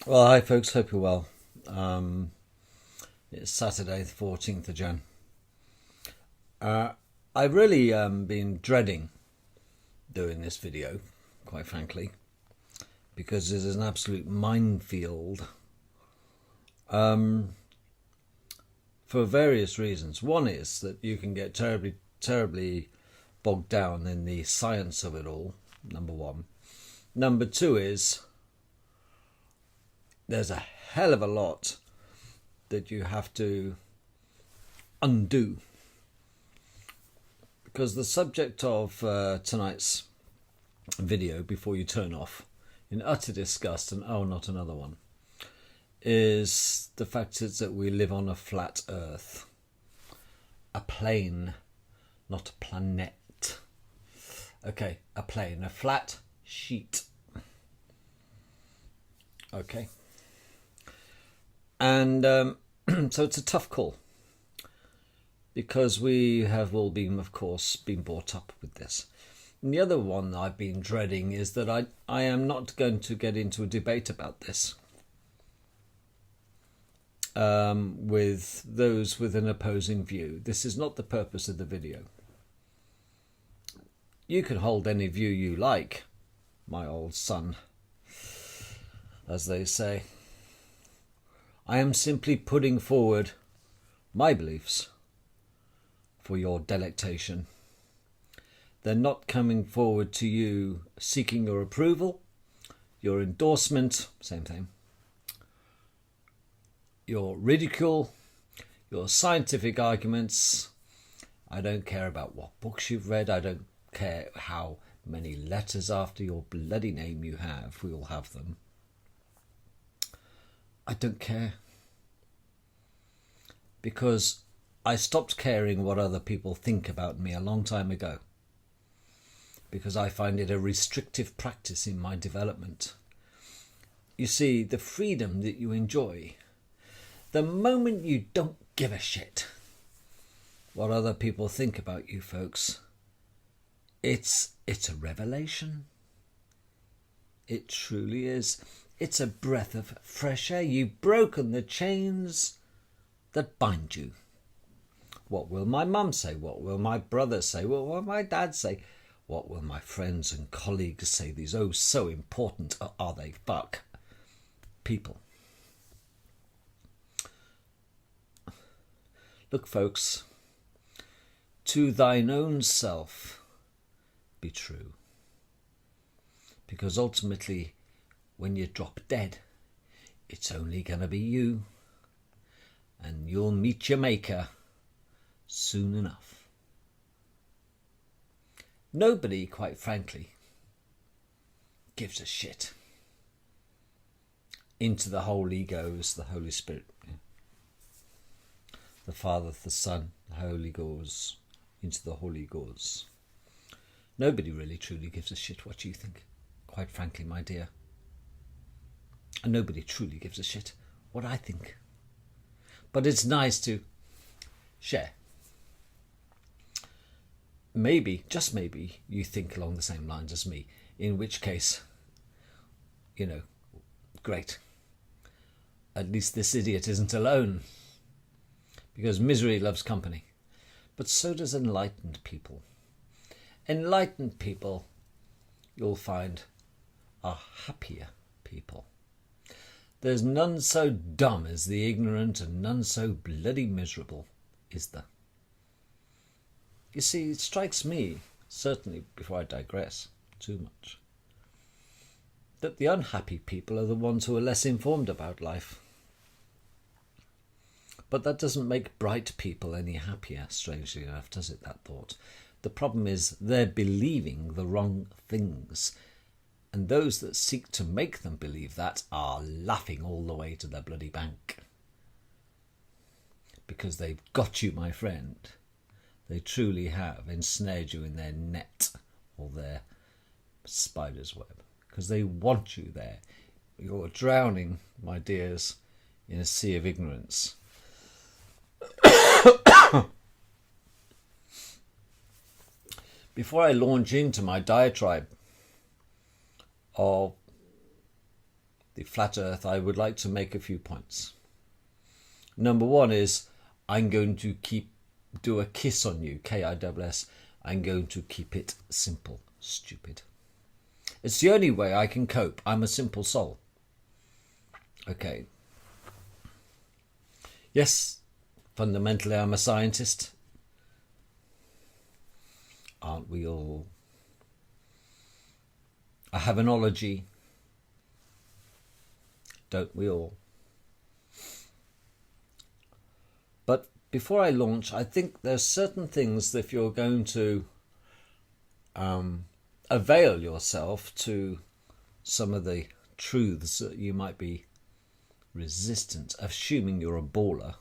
Well, hi folks, hope you're well. It's Saturday, the 14th of Jan. I've really been dreading doing this video, quite frankly, because it is an absolute minefield for various reasons. One is that you can get terribly bogged down in the science of it all, number one. Number two is there's a hell of a lot that you have to undo, because the subject of tonight's video, before you turn off in utter disgust and oh not another one, is the fact is that we live on a flat earth, a plane, not a planet. Okay, a plane, a flat sheet. Okay. And so it's a tough call, because we have all been, of course, been brought up with this. And the other one I've been dreading is that I am not going to get into a debate about this with those with an opposing view. This is not the purpose of the video. You can hold any view you like, my old son, as they say. I am simply putting forward my beliefs for your delectation. They're not coming forward to you seeking your approval, your endorsement, same thing, your ridicule, your scientific arguments. I don't care about what books you've read. I don't care how many letters after your bloody name you have. We all have them. I don't care, because I stopped caring what other people think about me a long time ago, because I find it a restrictive practice in my development. You see, the freedom that you enjoy, the moment you don't give a shit what other people think about you, folks, it's a revelation. It truly is. It's a breath of fresh air. You've broken the chains that bind you. What will my mum say? What will my brother say? What will my dad say? What will my friends and colleagues say? These oh so important are they fuck people. Look, folks, to thine own self be true, because ultimately, when you drop dead, it's only going to be you, and you'll meet your maker soon enough. Nobody, quite frankly, gives a shit. Into the Holy goes the Holy Spirit. The Father, the Son, the Holy goes, into the Holy goes. Nobody really truly gives a shit what you think, quite frankly, my dear. And nobody truly gives a shit what I think. But it's nice to share. Maybe, just maybe, you think along the same lines as me, in which case, great. At least this idiot isn't alone, because misery loves company. But so does enlightened people. Enlightened people, you'll find, are happier people. There's none so dumb as the ignorant, and none so bloody miserable, is there? You see, it strikes me, certainly before I digress too much, that the unhappy people are the ones who are less informed about life. But that doesn't make bright people any happier, strangely enough, does it, that thought? The problem is they're believing the wrong things. And those that seek to make them believe that are laughing all the way to their bloody bank. Because they've got you, my friend. They truly have ensnared you in their net or their spider's web. Because they want you there. You're drowning, my dears, in a sea of ignorance. Before I launch into my diatribe of the flat earth, I would like to make a few points. Number one is, I'm going to do a kiss on you, KISS. I'm going to keep it simple, stupid. It's the only way I can cope. I'm a simple soul. Okay. Yes, fundamentally I'm a scientist. Aren't we all? I have an ology. Don't we all? But before I launch, I think there's certain things that if you're going to avail yourself to some of the truths that you might be resistant, assuming you're a baller,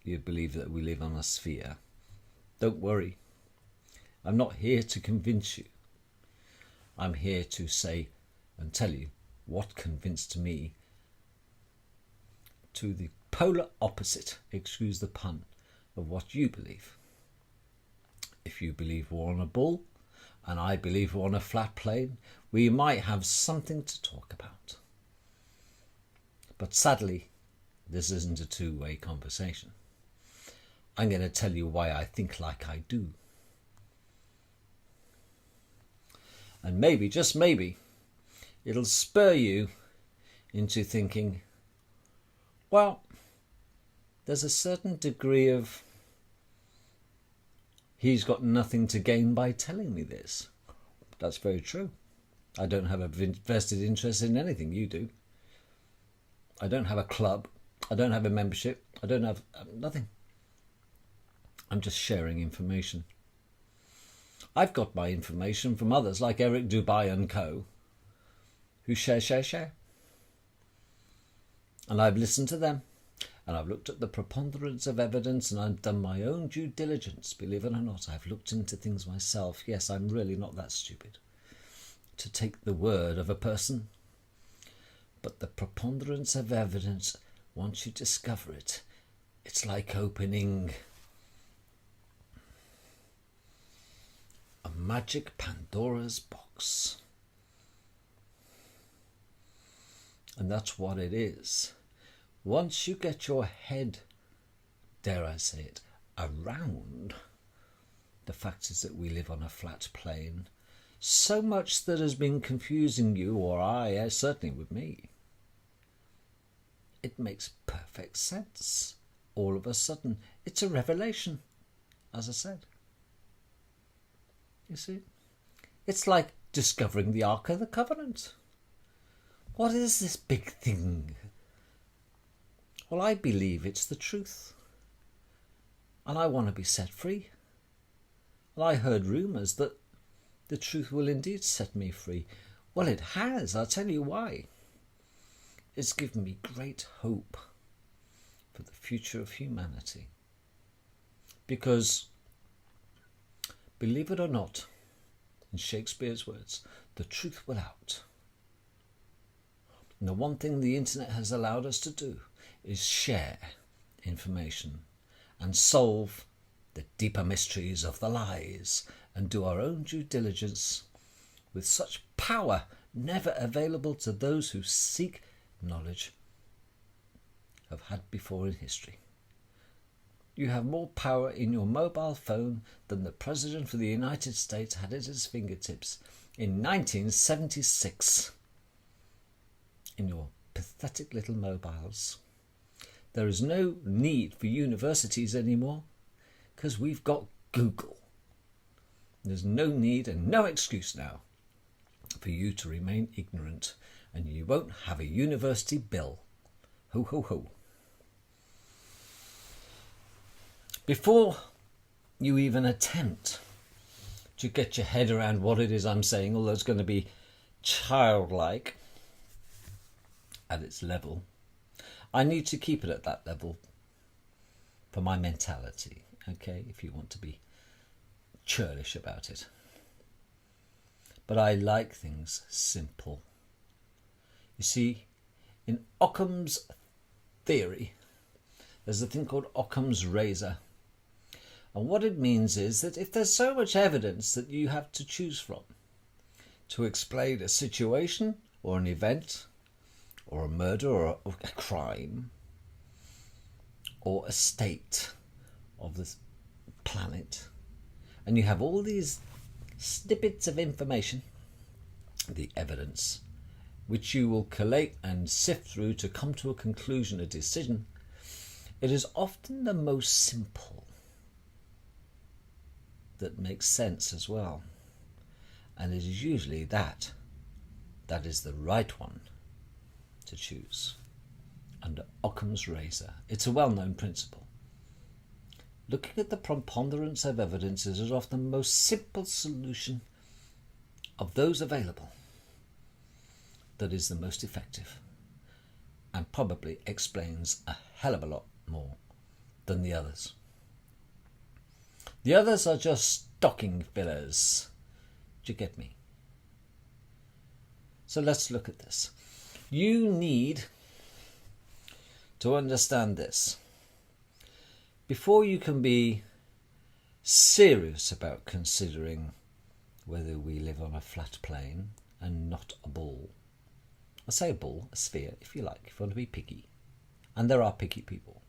you believe that we live on a sphere. Don't worry. I'm not here to convince you. I'm here to say and tell you what convinced me to the polar opposite, excuse the pun, of what you believe. If you believe we're on a ball and I believe we're on a flat plane, we might have something to talk about. But sadly, this isn't a two-way conversation. I'm going to tell you why I think like I do. And maybe, just maybe, it'll spur you into thinking, well, there's a certain degree of he's got nothing to gain by telling me this. That's very true. I don't have a vested interest in anything you do. I don't have a club. I don't have a membership. I don't have nothing. I'm just sharing information. I've got my information from others like Eric Dubai and co. who share. And I've listened to them. And I've looked at the preponderance of evidence and I've done my own due diligence. Believe it or not, I've looked into things myself. Yes, I'm really not that stupid to take the word of a person. But the preponderance of evidence, once you discover it, it's like opening a magic Pandora's box. And that's what it is. Once you get your head, dare I say it, around the fact is that we live on a flat plane, so much that has been confusing you, or certainly with me, it makes perfect sense. All of a sudden, it's a revelation, as I said. You see? It's like discovering the Ark of the Covenant. What is this big thing? Well, I believe it's the truth. And I want to be set free. And I heard rumours that the truth will indeed set me free. Well, it has. I'll tell you why. It's given me great hope for the future of humanity. Because, believe it or not, in Shakespeare's words, the truth will out. And the one thing the internet has allowed us to do is share information and solve the deeper mysteries of the lies and do our own due diligence with such power never available to those who seek knowledge have had before in history. You have more power in your mobile phone than the President of the United States had at his fingertips in 1976 in your pathetic little mobiles. There is no need for universities anymore because we've got Google. There's no need and no excuse now for you to remain ignorant, and you won't have a university bill. Ho, ho, ho. Before you even attempt to get your head around what it is I'm saying, although it's going to be childlike at its level, I need to keep it at that level for my mentality, okay, if you want to be churlish about it. But I like things simple. You see, in Occam's theory, there's a thing called Occam's razor. And what it means is that if there's so much evidence that you have to choose from to explain a situation or an event or a murder or a crime or a state of the planet, and you have all these snippets of information, the evidence, which you will collate and sift through to come to a conclusion, a decision, it is often the most simple that makes sense as well. And it is usually that is the right one to choose. Under Occam's razor, it's a well-known principle. Looking at the preponderance of evidence is often the most simple solution of those available that is the most effective, and probably explains a hell of a lot more than the others. The others are just stocking fillers. Do you get me? So let's look at this. You need to understand this before you can be serious about considering whether we live on a flat plane and not a ball. I say a ball, a sphere, if you like, if you want to be picky. And there are picky people.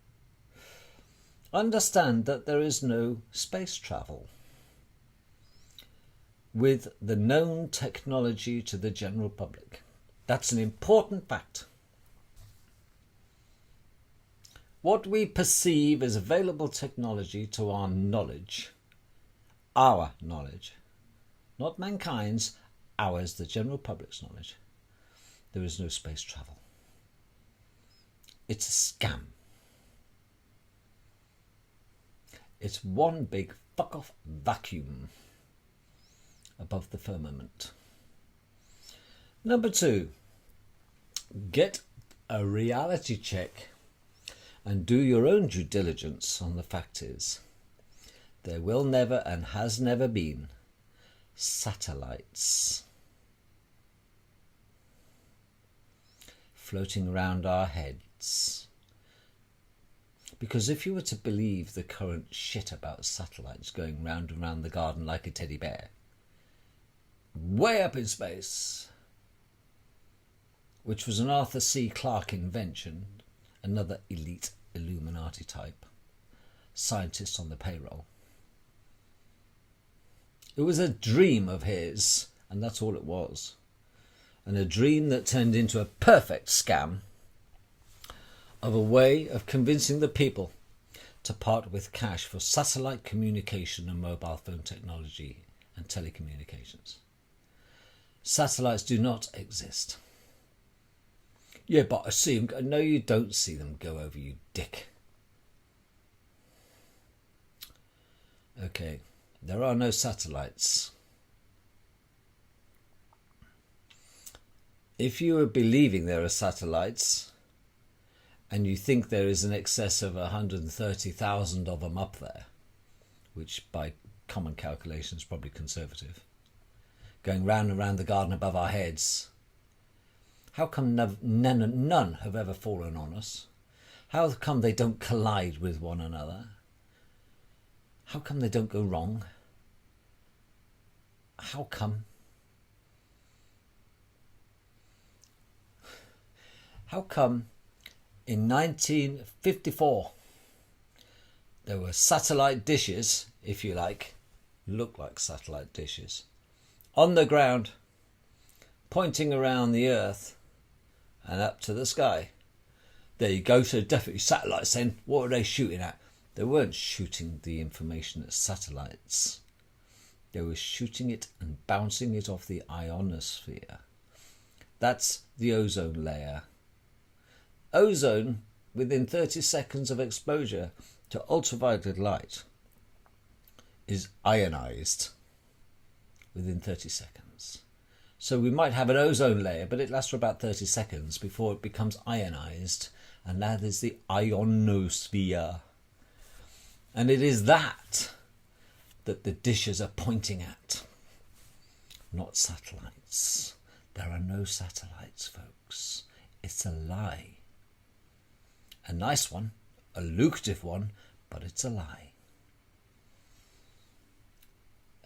Understand that there is no space travel with the known technology to the general public. That's an important fact. What we perceive as available technology to our knowledge, not mankind's, ours, the general public's knowledge, there is no space travel. It's a scam. It's one big fuck-off vacuum above the firmament. Number 2, get a reality check and do your own due diligence on the fact is there will never and has never been satellites floating around our heads. Because if you were to believe the current shit about satellites going round and round the garden like a teddy bear, way up in space, which was an Arthur C. Clarke invention, another elite Illuminati type, scientist on the payroll. It was a dream of his, and that's all it was. And a dream that turned into a perfect scam of a way of convincing the people to part with cash for satellite communication and mobile phone technology and telecommunications. Satellites do not exist. Yeah, but I see them go. No, you don't see them go over, you dick. Okay, there are no satellites. If you are believing there are satellites and you think there is an excess of 130,000 of them up there, which by common calculation is probably conservative, going round and round the garden above our heads, how come none have ever fallen on us? How come they don't collide with one another? How come they don't go wrong? How come? How come in 1954 there were satellite dishes, if you like, look like satellite dishes, on the ground, pointing around the earth and up to the sky? There you go, so definitely satellites then. What are they shooting at? They weren't shooting the information at satellites. They were shooting it and bouncing it off the ionosphere. That's the ozone layer. Ozone, within 30 seconds of exposure to ultraviolet light, is ionized within 30 seconds. So we might have an ozone layer, but it lasts for about 30 seconds before it becomes ionized, and that is the ionosphere. And it is that the dishes are pointing at, not satellites. There are no satellites, folks. It's a lie. A nice one, a lucrative one, but it's a lie.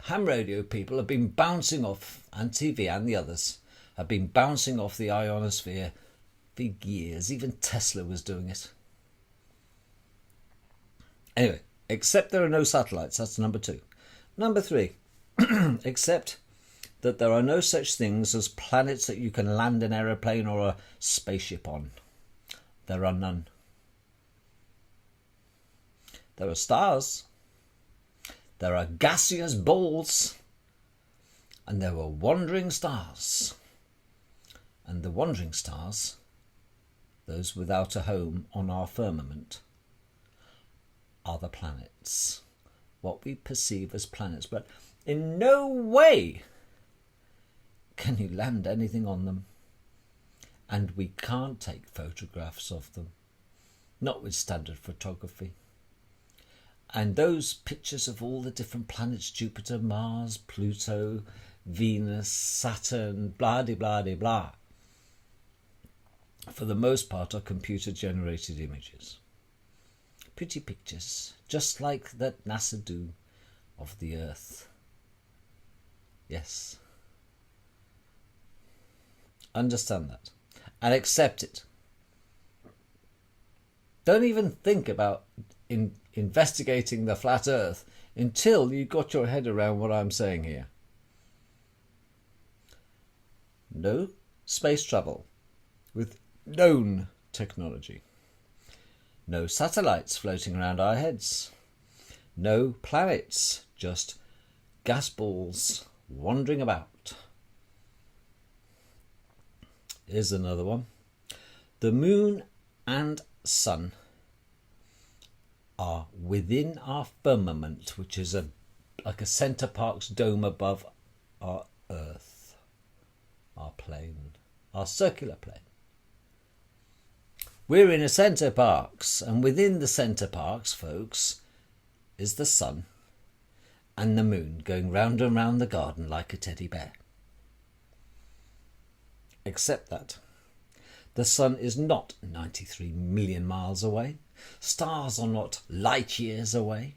Ham radio people have been bouncing off, and TV and the others, have been bouncing off the ionosphere for years. Even Tesla was doing it. Anyway, except there are no satellites. That's number 2. Number 3, except that there are no such things as planets that you can land an aeroplane or a spaceship on. There are none. There are stars. There are gaseous balls. And there were wandering stars. And the wandering stars, those without a home on our firmament, are the planets. What we perceive as planets. But in no way can you land anything on them. And we can't take photographs of them, not with standard photography. And those pictures of all the different planets, Jupiter, Mars, Pluto, Venus, Saturn, blah, de blah, de blah, for the most part are computer-generated images. Pretty pictures, just like that NASA do of the Earth. Yes. Understand that. And accept it. Don't even think about investigating the flat Earth until you got your head around what I'm saying here. No space travel with known technology. No satellites floating around our heads. No planets, just gas balls wandering about. Here's another one. The moon and sun are within our firmament, which is like a Centre Parks dome above our Earth, our plane, our circular plane. We're in a Centre Parks, and within the Centre Parks, folks, is the sun and the moon going round and round the garden like a teddy bear. Except that the sun is not 93 million miles away. Stars are not light years away.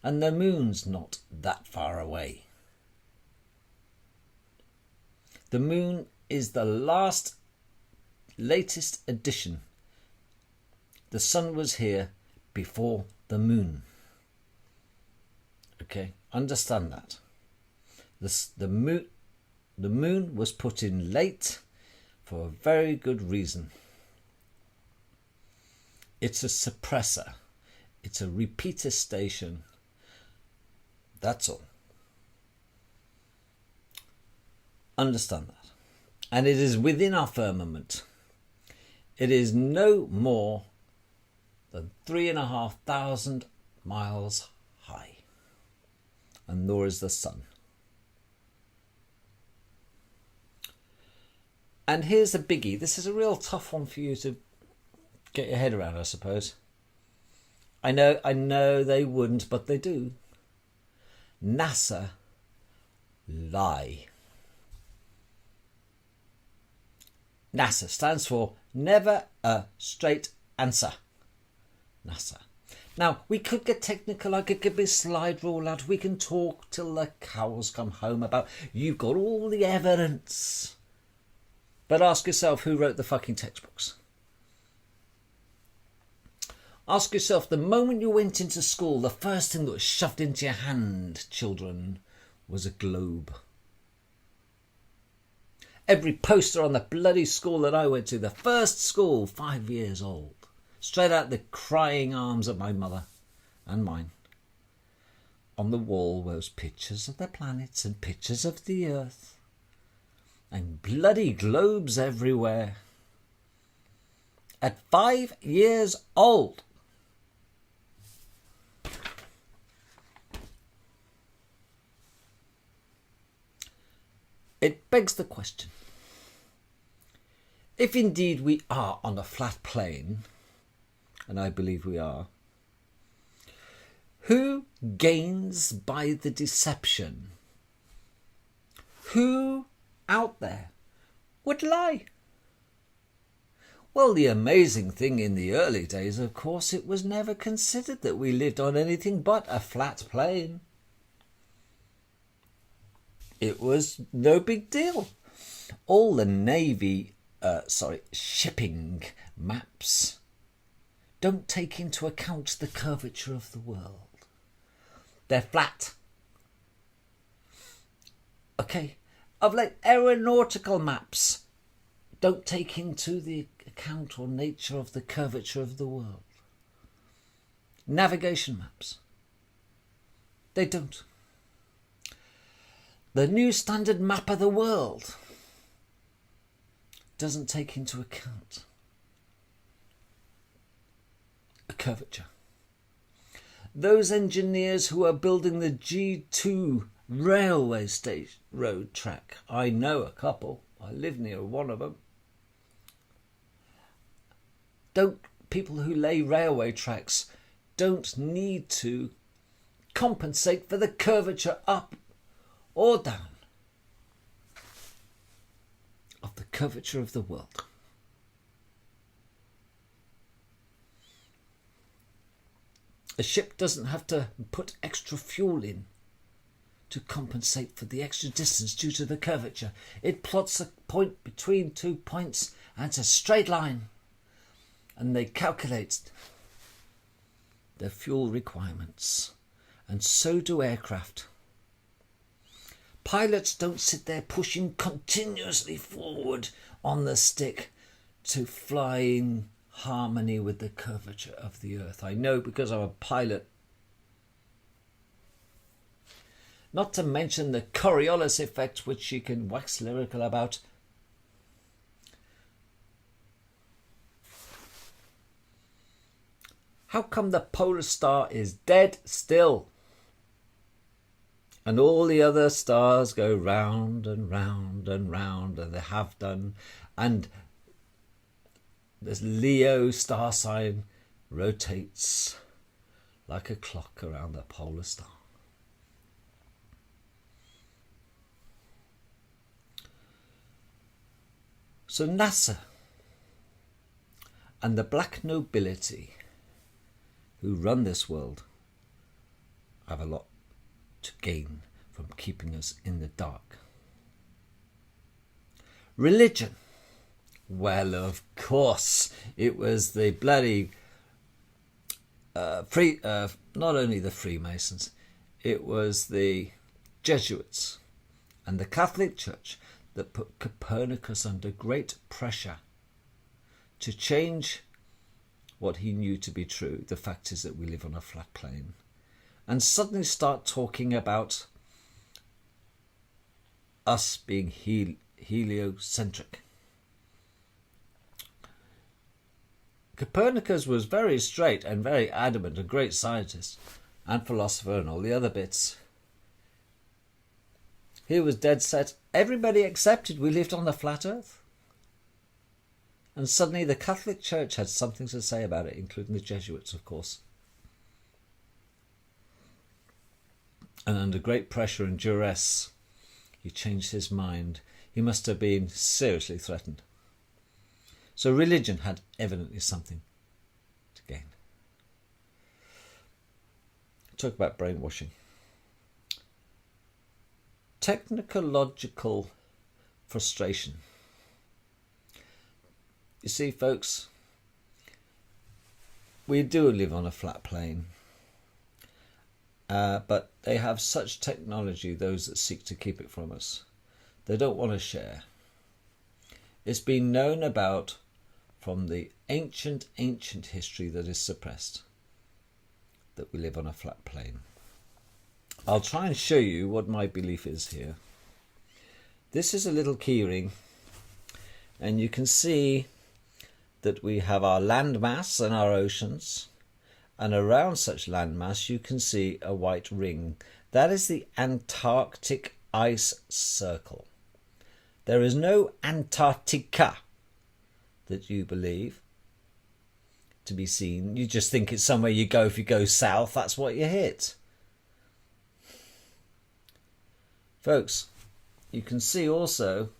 And the moon's not that far away. The moon is the latest addition. The sun was here before the moon. Okay, understand that. The moon was put in late for a very good reason. It's a suppressor. It's a repeater station. That's all. Understand that. And it is within our firmament. It is no more than 3,500 miles high. And nor is the sun. And here's a biggie. This is a real tough one for you to get your head around, I suppose. I know they wouldn't, but they do. NASA lie. NASA stands for Never a Straight Answer. NASA. Now, we could get technical. I could give this slide rule out. We can talk till the cows come home about you've got all the evidence. But ask yourself, who wrote the fucking textbooks? Ask yourself, the moment you went into school, the first thing that was shoved into your hand, children, was a globe. Every poster on the bloody school that I went to, the first school, 5 years old, straight out the crying arms of my mother and mine. On the wall was pictures of the planets and pictures of the Earth. And bloody globes everywhere. At 5 years old. It begs the question. If indeed we are on a flat plane, and I believe we are, who gains by the deception? Who out there would lie? Well, the amazing thing in the early days, of course, it was never considered that we lived on anything but a flat plane. It was no big deal. All the shipping maps don't take into account the curvature of the world. They're flat. Okay, of like aeronautical maps don't take into the account or nature of the curvature of the world. Navigation maps, they don't. The new standard map of the world doesn't take into account a curvature. Those engineers who are building the G2 railway road track, I know a couple, I live near one of them. People who lay railway tracks don't need to compensate for the curvature up or down of the curvature of the world. A ship doesn't have to put extra fuel in to compensate for the extra distance due to the curvature. It plots a point between 2 points and it's a straight line, and they calculate their fuel requirements, and so do aircraft. Pilots don't sit there pushing continuously forward on the stick to fly in harmony with the curvature of the earth. I know because I'm a pilot. Not to mention the Coriolis effect, which you can wax lyrical about. How come the polar star is dead still? And all the other stars go round and round and round, and they have done. And this Leo star sign rotates like a clock around the polar star. So NASA and the black nobility who run this world have a lot to gain from keeping us in the dark. Religion. Well, of course, it was the bloody not only the Freemasons, it was the Jesuits and the Catholic Church that put Copernicus under great pressure to change what he knew to be true. The fact is that we live on a flat plane, and suddenly start talking about us being heliocentric. Copernicus was very straight and very adamant, a great scientist and philosopher and all the other bits. He was dead set. Everybody accepted we lived on the flat earth. And suddenly the Catholic Church had something to say about it, including the Jesuits, of course. And under great pressure and duress, he changed his mind. He must have been seriously threatened. So religion had evidently something to gain. Talk about brainwashing. Technological frustration. You see, folks, we do live on a flat plane, but they have such technology, those that seek to keep it from us. They don't want to share. It's been known about from the ancient history that is suppressed, that we live on a flat plane. I'll try and show you what my belief is here. This is a little keyring, and you can see that we have our landmass and our oceans, and around such landmass you can see a white ring. That is the Antarctic ice circle. There is no Antarctica that you believe to be seen. You just think it's somewhere you go. If you go south, that's what you hit. Folks, you can see also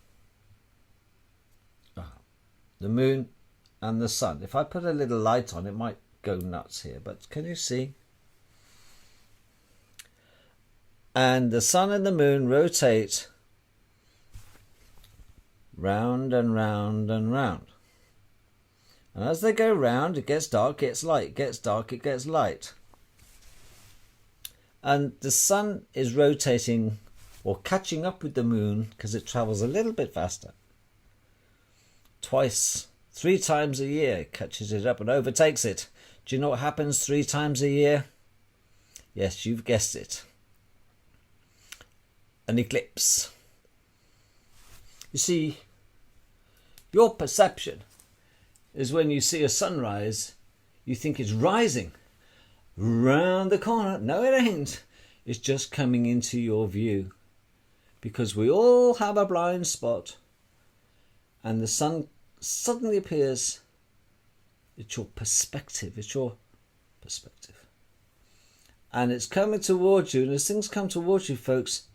the moon and the sun. If I put a little light on, it might go nuts here, but can you see? And the sun and the moon rotate round and round and round. And as they go round, it gets dark, it gets light, it gets dark, it gets light. And the sun is rotating or catching up with the moon because it travels a little bit faster. Twice, 3 times a year, it catches it up and overtakes it. Do you know what happens 3 times a year? Yes, you've guessed it. An eclipse. You see, your perception is when you see a sunrise, you think it's rising round the corner. No, it ain't. It's just coming into your view. Because we all have a blind spot. And the sun suddenly appears. It's your perspective. It's your perspective. And it's coming towards you. And as things come towards you, folks,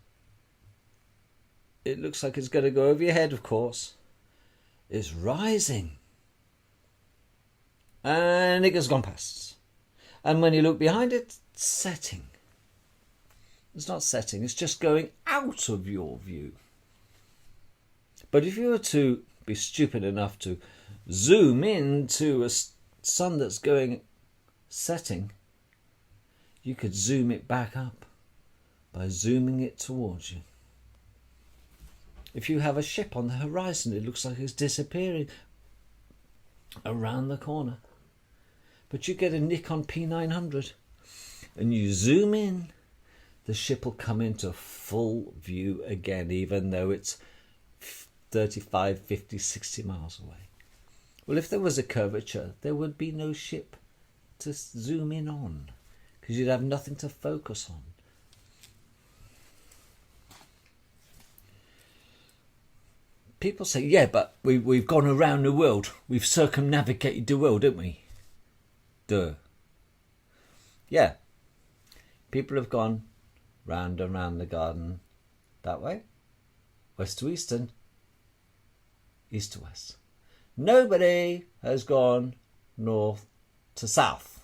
it looks like it's going to go over your head, of course. It's rising. And it has gone past. And when you look behind it, it's setting. It's not setting, it's just going out of your view. But if you were to be stupid enough to zoom into a sun that's going setting, you could zoom it back up by zooming it towards you. If you have a ship on the horizon, it looks like it's disappearing around the corner. But you get a Nikon P900 and you zoom in, the ship will come into full view again, even though it's 35, 50, 60 miles away. Well, if there was a curvature, there would be no ship to zoom in on because you'd have nothing to focus on. People say, yeah, but we've gone around the world. We've circumnavigated the world, haven't we? Duh. Yeah. People have gone round and round the garden that way. West to eastern. East to west. Nobody has gone north to south.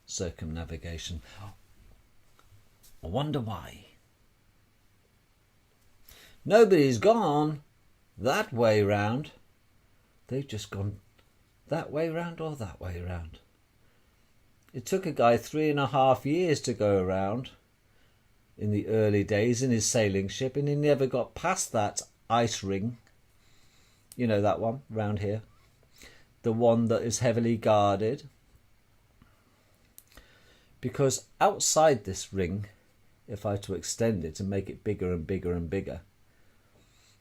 Circumnavigation. I wonder why. Nobody's gone that way round. They've just gone that way round or that way round. It took a guy 3.5 years to go around in the early days in his sailing ship, and he never got past that ice ring. You know that one round here. The one that is heavily guarded. Because outside this ring, if I were to extend it and make it bigger and bigger and bigger,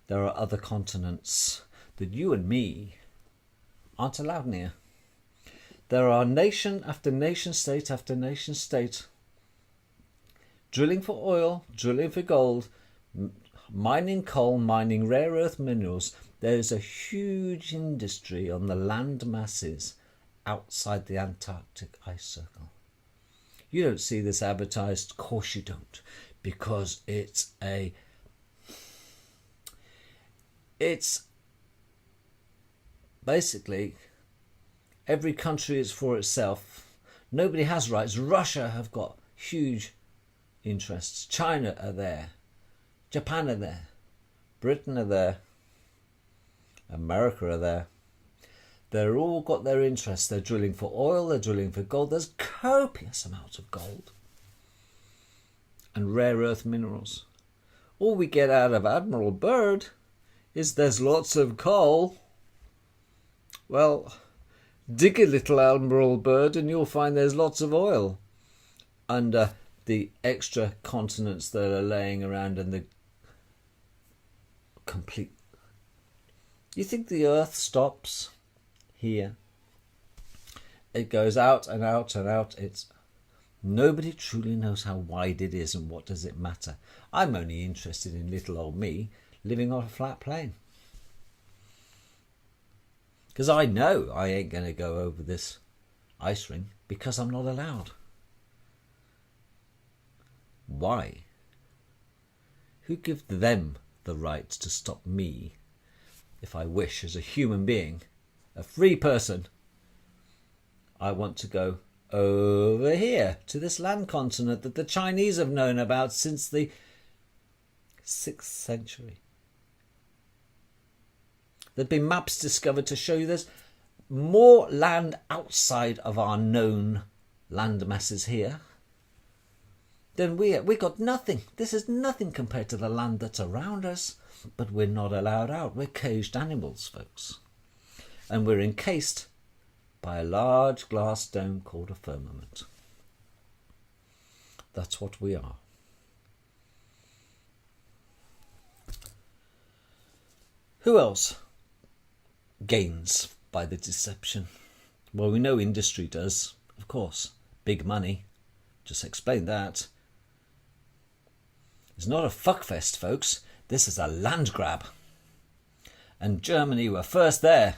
there are other continents that you and me aren't allowed near. There are nation after nation state after nation state drilling for oil, drilling for gold, mining coal, mining rare earth minerals. There's a huge industry on the land masses outside the Antarctic ice circle. You don't see this advertised. Of course you don't, because it's basically every country is for itself. Nobody has rights. Russia have got huge interests. China are there. Japan are there. Britain are there. America are there. They're all got their interests. They're drilling for oil. They're drilling for gold. There's copious amounts of gold and rare earth minerals. All we get out of Admiral Byrd is there's lots of coal. Well, dig a little Admiral Byrd and you'll find there's lots of oil under the extra continents that are laying around in the complete. You think the earth stops here? It goes out and out and out. Nobody truly knows how wide it is and what does it matter. I'm only interested in little old me living on a flat plane. Because I know I ain't going to go over this ice ring because I'm not allowed. Why? Who gives them the right to stop me if I wish, as a human being, a free person? I want to go over here to this land continent that the Chinese have known about since the 6th century. There've been maps discovered to show you there's more land outside of our known land masses here than we got nothing. This is nothing compared to the land that's around us, but we're not allowed out. We're caged animals, folks. And we're encased by a large glass dome called a firmament. That's what we are. Who else gains by the deception? Well, we know industry does, of course. Big money. Just explain that. It's not a fuckfest, folks. This is a land grab. And Germany were first there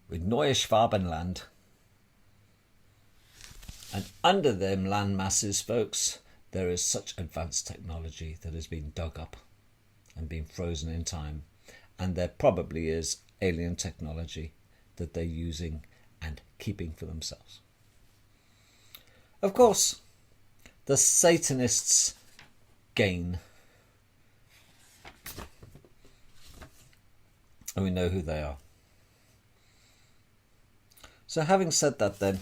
with Neue Schwabenland. And under them land masses, folks, there is such advanced technology that has been dug up and been frozen in time. And there probably is alien technology that they're using and keeping for themselves. Of course, the Satanists gain. And we know who they are. So having said that then,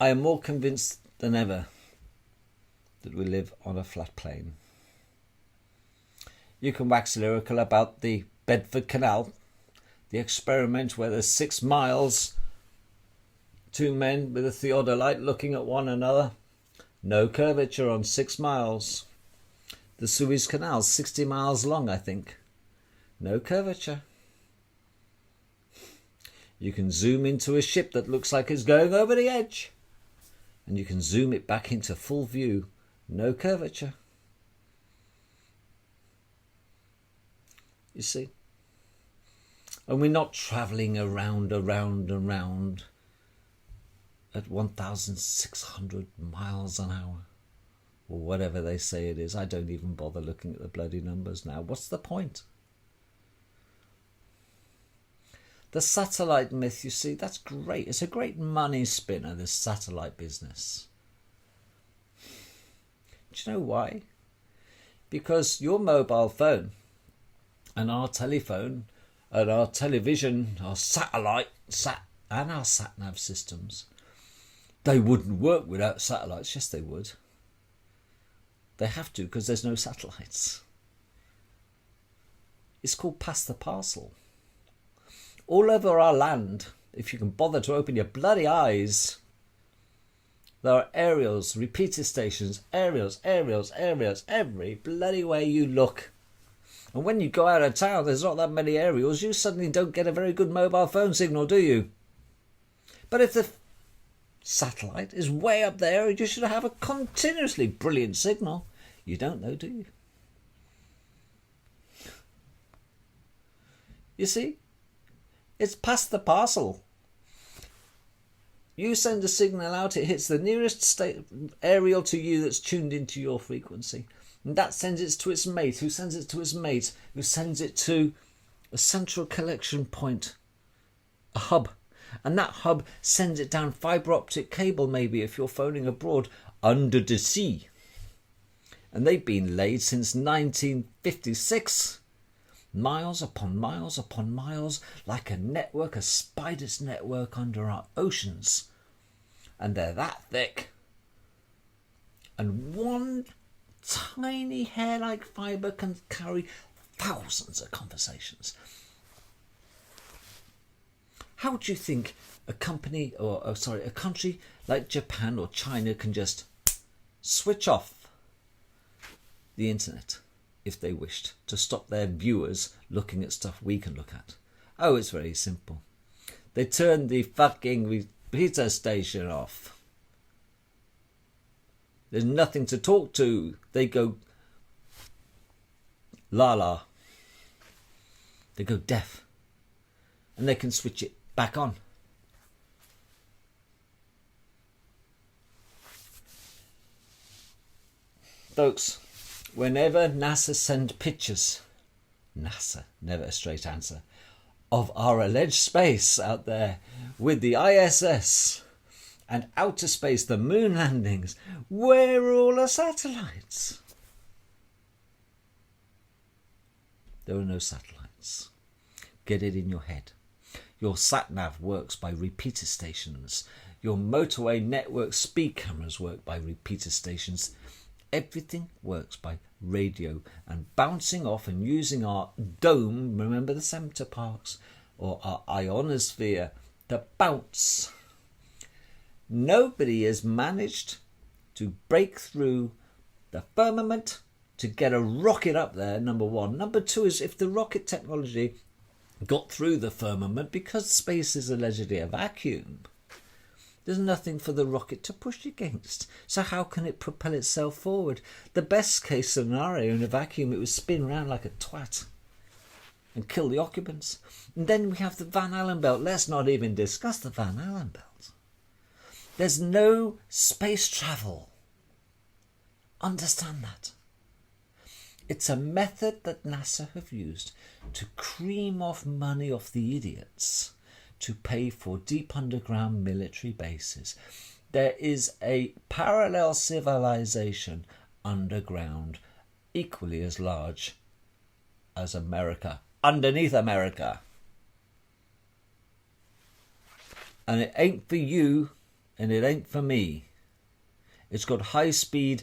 I am more convinced than ever that we live on a flat plane. You can wax lyrical about the Bedford Canal, the experiment where there's 6 miles, 2 men with a theodolite looking at one another. No curvature on 6 miles. The Suez Canal, 60 miles long, I think. No curvature. You can zoom into a ship that looks like it's going over the edge. And you can zoom it back into full view. No curvature. You see? And we're not travelling around at 1,600 miles an hour. Or whatever they say it is. I don't even bother looking at the bloody numbers now. What's the point? The satellite myth, you see, that's great. It's a great money spinner, this satellite business. Do you know why? Because your mobile phone and our telephone and our television, our satellite, and our sat-nav systems, they wouldn't work without satellites. Yes, they would. They have to because there's no satellites. It's called pass the parcel. All over our land, if you can bother to open your bloody eyes, there are aerials, repeater stations, aerials, every bloody way you look. And when you go out of town, there's not that many aerials, you suddenly don't get a very good mobile phone signal, do you? But if the satellite is way up there, you should have a continuously brilliant signal. You don't know, do you? You see? It's past the parcel. You send a signal out, it hits the nearest aerial to you that's tuned into your frequency. And that sends it to its mate, who sends it to its mate, who sends it to a central collection point, a hub. And that hub sends it down fibre optic cable, maybe, if you're phoning abroad, under the sea. And they've been laid since 1956. Miles upon miles upon miles, like a network, a spider's network under our oceans. And they're that thick. And one tiny hair-like fibre can carry thousands of conversations. How do you think a country like Japan or China can just switch off the internet if they wished to stop their viewers looking at stuff we can look at? Oh, it's very simple. They turn the fucking repeater station off. There's nothing to talk to. They go la. They go deaf. And they can switch it back on. Folks, whenever NASA send pictures, NASA, never a straight answer, of our alleged space out there with the ISS and outer space, the moon landings. Where are all the satellites? There are no satellites. Get it in your head. Your sat-nav works by repeater stations. Your motorway network speed cameras work by repeater stations. Everything works by radio and bouncing off and using our dome, remember the center parks, or our ionosphere, to bounce. Nobody has managed to break through the firmament to get a rocket up there, number one. Number two is if the rocket technology got through the firmament, because space is allegedly a vacuum, there's nothing for the rocket to push against. So how can it propel itself forward? The best case scenario in a vacuum, it would spin around like a twat and kill the occupants. And then we have the Van Allen belt. Let's not even discuss the Van Allen belt. There's no space travel. Understand that. It's a method that NASA have used to cream off money off the idiots to pay for deep underground military bases. There is a parallel civilization underground equally as large as America, underneath America. And it ain't for you and it ain't for me. It's got high speed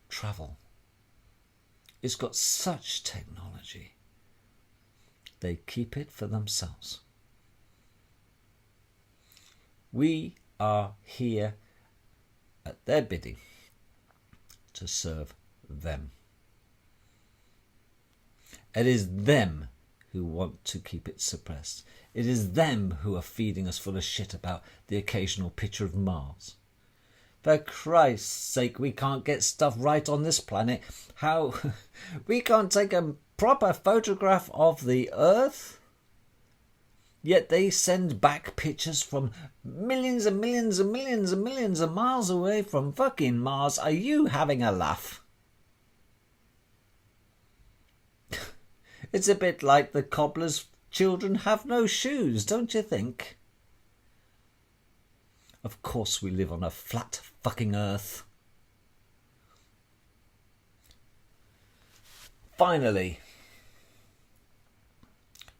travel. It's got such technology. They keep it for themselves. We are here at their bidding to serve them. It is them who want to keep it suppressed. It is them who are feeding us full of shit about the occasional picture of Mars. For Christ's sake, we can't get stuff right on this planet. How? We can't take a proper photograph of the Earth? Yet they send back pictures from millions and millions and millions and millions of miles away from fucking Mars. Are you having a laugh? It's a bit like the cobbler's children have no shoes, don't you think? Of course we live on a flat fucking Earth. Finally,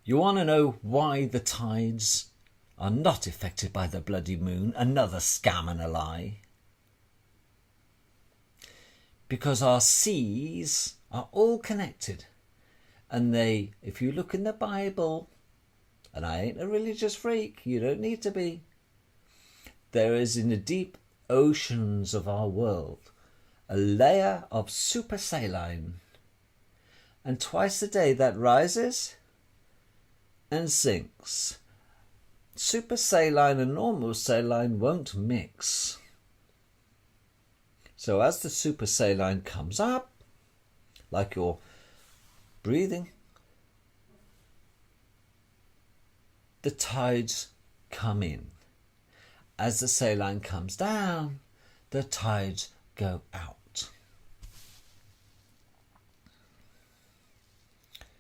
you want to know why the tides are not affected by the bloody moon? Another scam and a lie. Because our seas are all connected. And they, if you look in the Bible, and I ain't a religious freak, you don't need to be, there is in the deep oceans of our world a layer of supersaline, and twice a day that rises and sinks. Supersaline and normal saline won't mix. So as the supersaline comes up, like you're breathing, the tides come in. As the saline comes down, the tides go out.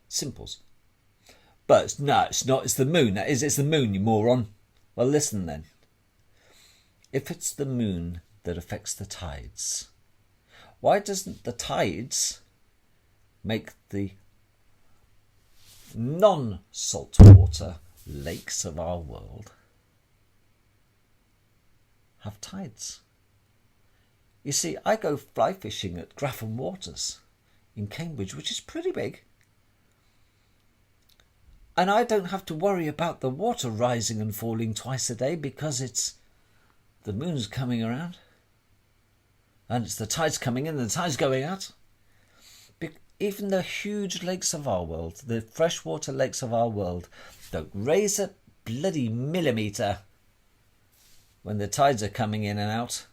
Simples. But no, it's not. It's the moon. That is, it's the moon, you moron. Well, listen then. If it's the moon that affects the tides, why doesn't the tides make the non-saltwater lakes of our world have tides? You see, I go fly fishing at Grafham Waters in Cambridge, which is pretty big. And I don't have to worry about the water rising and falling twice a day because it's the moon's coming around. And it's the tides coming in and the tides going out. Even the huge lakes of our world, the freshwater lakes of our world, don't raise a bloody millimetre when the tides are coming in and out.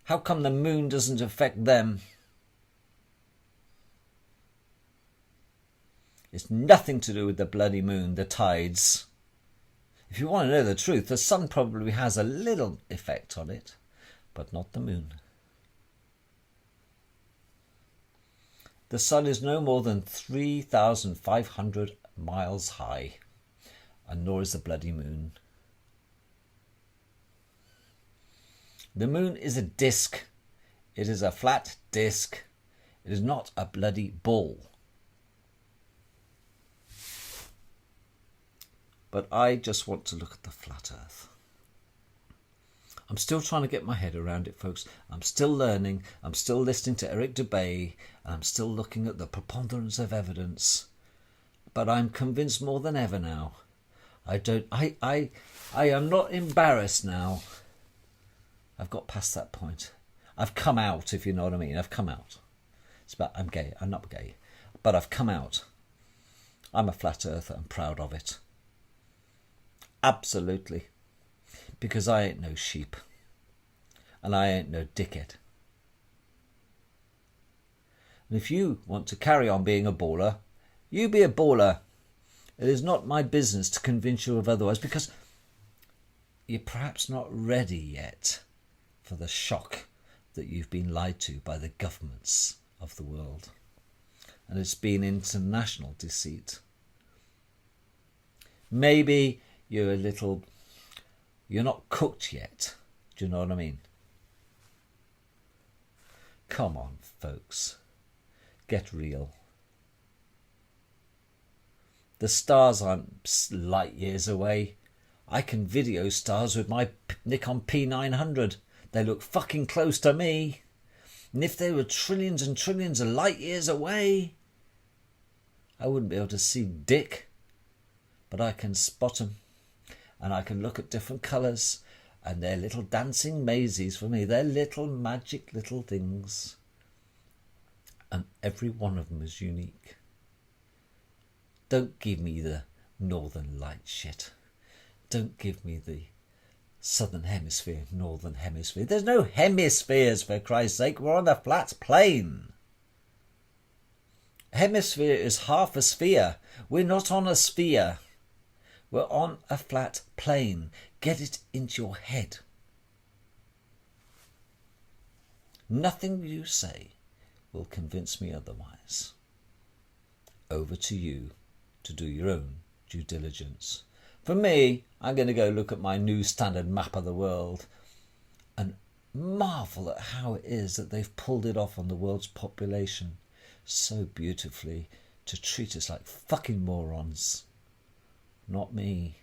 How come the moon doesn't affect them? It's nothing to do with the bloody moon, the tides. If you want to know the truth, the sun probably has a little effect on it, but not the moon. The sun is no more than 3,500 miles high, and nor is the bloody moon. The moon is a disc. It is a flat disc. It is not a bloody ball. But I just want to look at the flat earth. I'm still trying to get my head around it, folks. I'm still learning. I'm still listening to Eric Dubay, and I'm still looking at the preponderance of evidence. But I'm convinced more than ever now. I am not embarrassed now. I've got past that point. I've come out, if you know what I mean. I've come out. It's about I'm gay. I'm not gay. But I've come out. I'm a flat earther. I'm proud of it. Absolutely. Because I ain't no sheep. And I ain't no dickhead. And if you want to carry on being a baller, you be a baller. It is not my business to convince you of otherwise, because you're perhaps not ready yet for the shock that you've been lied to by the governments of the world. And it's been international deceit. Maybe you're not cooked yet. Do you know what I mean? Come on, folks. Get real. The stars aren't light years away. I can video stars with my Nikon P900. They look fucking close to me. And if they were trillions and trillions of light years away, I wouldn't be able to see dick. But I can spot them. And I can look at different colours. And they're little dancing mazes for me. They're little magic little things. And every one of them is unique. Don't give me the northern light shit. Don't give me the southern hemisphere, northern hemisphere. There's no hemispheres, for Christ's sake. We're on a flat plane. Hemisphere is half a sphere. We're not on a sphere. We're on a flat plane. Get it into your head. Nothing you say will convince me otherwise. Over to you to do your own due diligence. For me, I'm going to go look at my new standard map of the world and marvel at how it is that they've pulled it off on the world's population so beautifully to treat us like fucking morons. Not me.